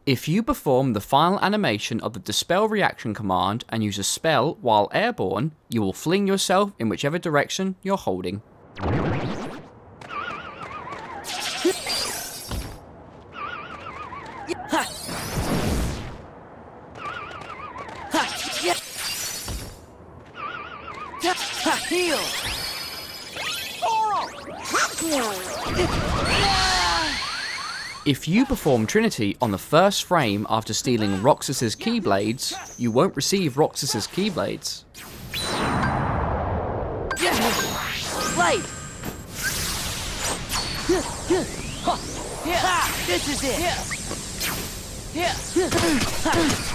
If you perform the final animation of the Dispel reaction command and use a spell while airborne, you will fling yourself in whichever direction you're holding. Heal! If you perform Trinity on the first frame after stealing Roxas's Keyblades, you won't receive Roxas's Keyblades. Light! This is it!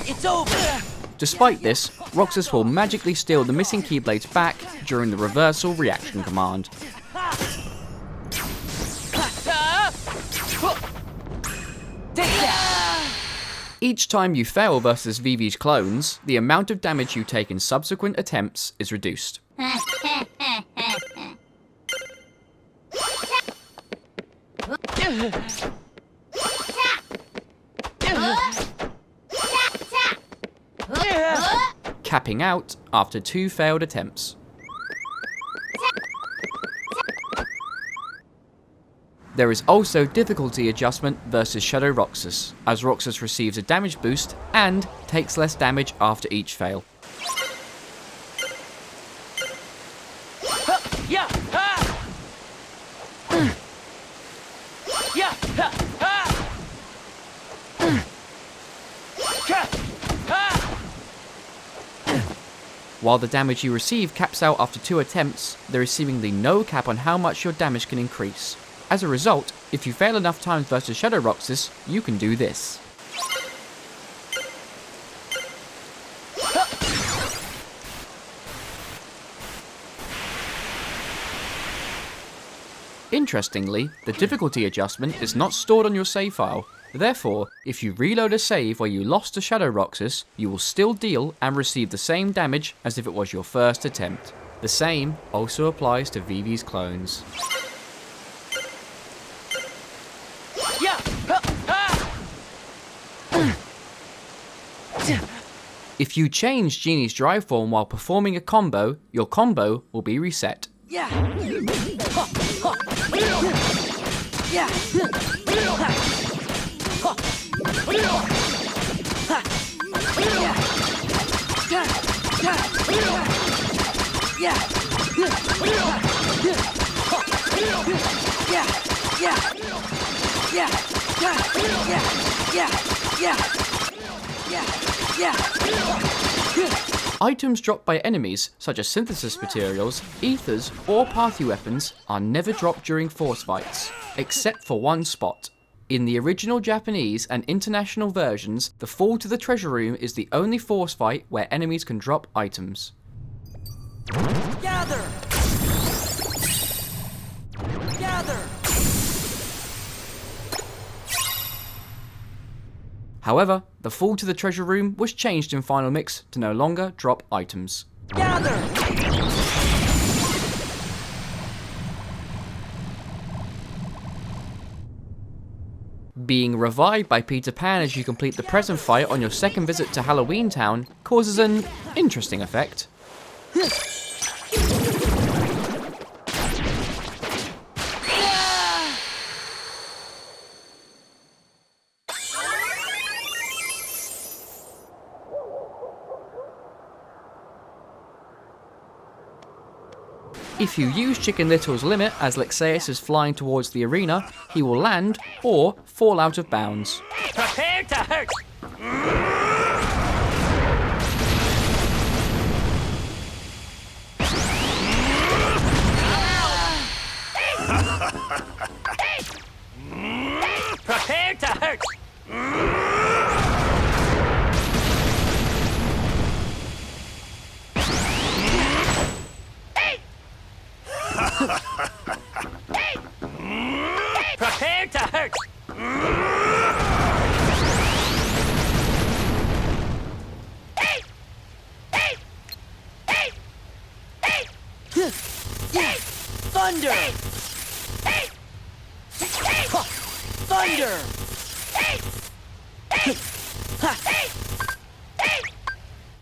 It's over! Despite this, Roxas will magically steal the missing Keyblades back during the reversal reaction command. Each time you fail versus Vivi's clones, the amount of damage you take in subsequent attempts is reduced. Capping out after 2 failed attempts. There is also difficulty adjustment versus Shadow Roxas, as Roxas receives a damage boost and takes less damage after each fail. While the damage you receive caps out after 2 attempts, there is seemingly no cap on how much your damage can increase. As a result, if you fail enough times versus Shadow Roxas, you can do this. Interestingly, the difficulty adjustment is not stored on your save file. Therefore, if you reload a save where you lost to Shadow Roxas, you will still deal and receive the same damage as if it was your first attempt. The same also applies to Vivi's clones. If you change Genie's drive form while performing a combo, your combo will be reset. Items dropped by enemies, such as synthesis materials, ethers, or pathy weapons, are never dropped during force fights, except for one spot. In the original Japanese and international versions, the fall to the treasure room is the only force fight where enemies can drop items. Gather! Gather! However, the fall to the treasure room was changed in Final Mix to no longer drop items. Gather! Being revived by Peter Pan as you complete the present fight on your second visit to Halloween Town causes an interesting effect. If you use Chicken Little's limit as Lexaeus is flying towards the arena, he will land or fall out of bounds. Prepare to hurt! Prepare to hurt! Prepare to hurt! Thunder! Thunder!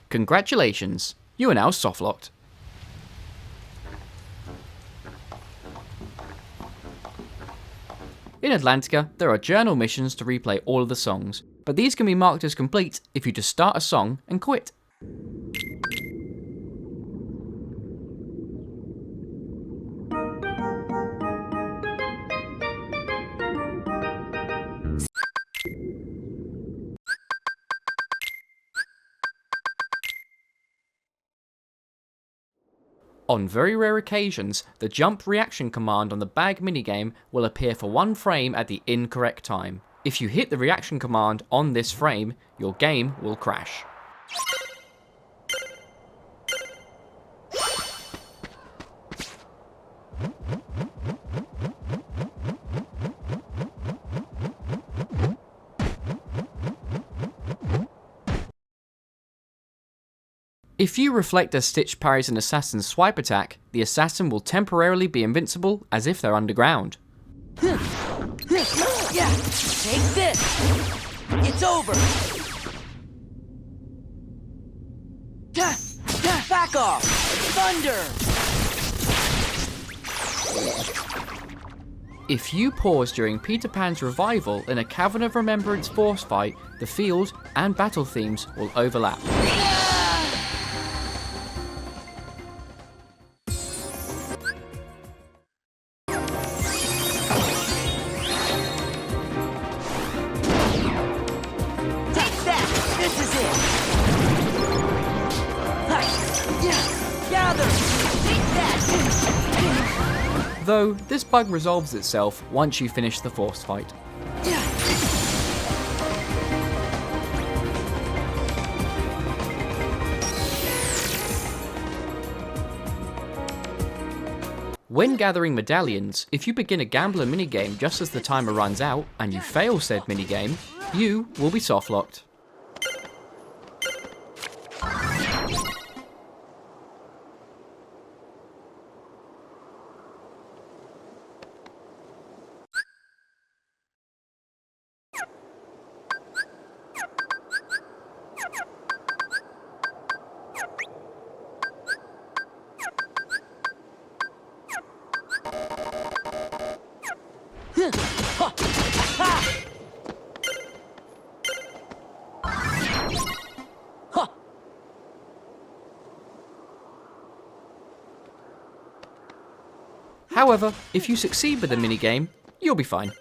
Congratulations, you are now softlocked. In Atlantica, there are journal missions to replay all of the songs, but these can be marked as complete if you just start a song and quit. On very rare occasions, the jump reaction command on the bag minigame will appear for 1 frame at the incorrect time. If you hit the reaction command on this frame, your game will crash. If you reflect as Stitch parries an assassin's swipe attack, the assassin will temporarily be invincible as if they're underground. Yeah, take this. It's over. Back off. Thunder. If you pause during Peter Pan's revival in a Cavern of Remembrance force fight, the field and battle themes will overlap. Though, this bug resolves itself once you finish the force fight. When gathering medallions, if you begin a gambler minigame just as the timer runs out, and you fail said minigame, you will be softlocked. However, if you succeed with the minigame, you'll be fine.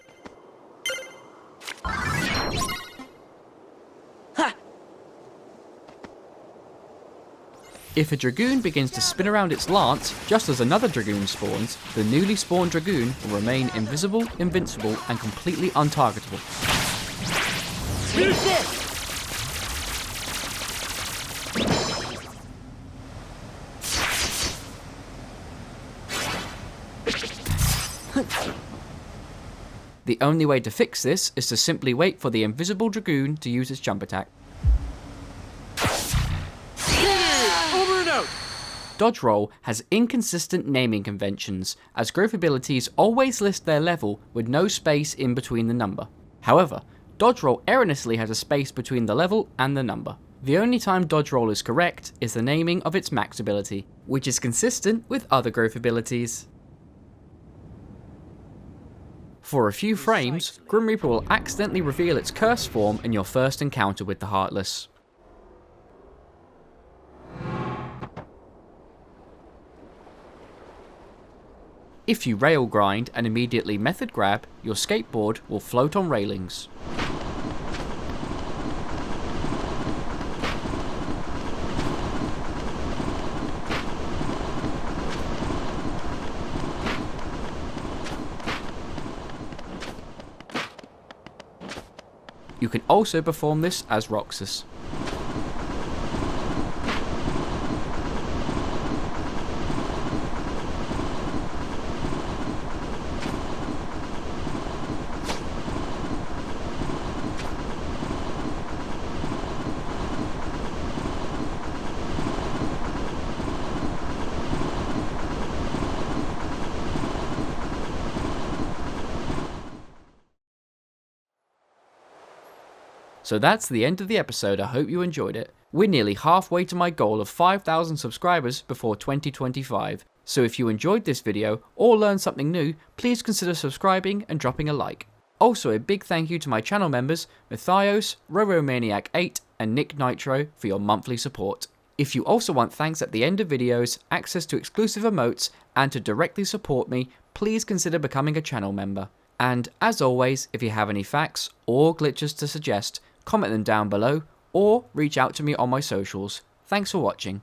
If a Dragoon begins to spin around its lance just as another Dragoon spawns, the newly spawned Dragoon will remain invisible, invincible, and completely untargetable. Read this! The only way to fix this is to simply wait for the invisible Dragoon to use its jump attack. Over and out! Dodge Roll has inconsistent naming conventions, as growth abilities always list their level with no space in between the number. However, Dodge Roll erroneously has a space between the level and the number. The only time Dodge Roll is correct is the naming of its max ability, which is consistent with other growth abilities. For a few frames, Grim Reaper will accidentally reveal its curse form in your first encounter with the Heartless. If you rail grind and immediately method grab, your skateboard will float on railings. You can also perform this as Roxas. So that's the end of the episode. I hope you enjoyed it. We're nearly halfway to my goal of 5,000 subscribers before 2025. So if you enjoyed this video or learned something new, please consider subscribing and dropping a like. Also a big thank you to my channel members Matthios, Roromaniac8 and Nick Nitro for your monthly support. If you also want thanks at the end of videos, access to exclusive emotes, and to directly support me, please consider becoming a channel member. And as always, if you have any facts or glitches to suggest, comment them down below or reach out to me on my socials. Thanks for watching.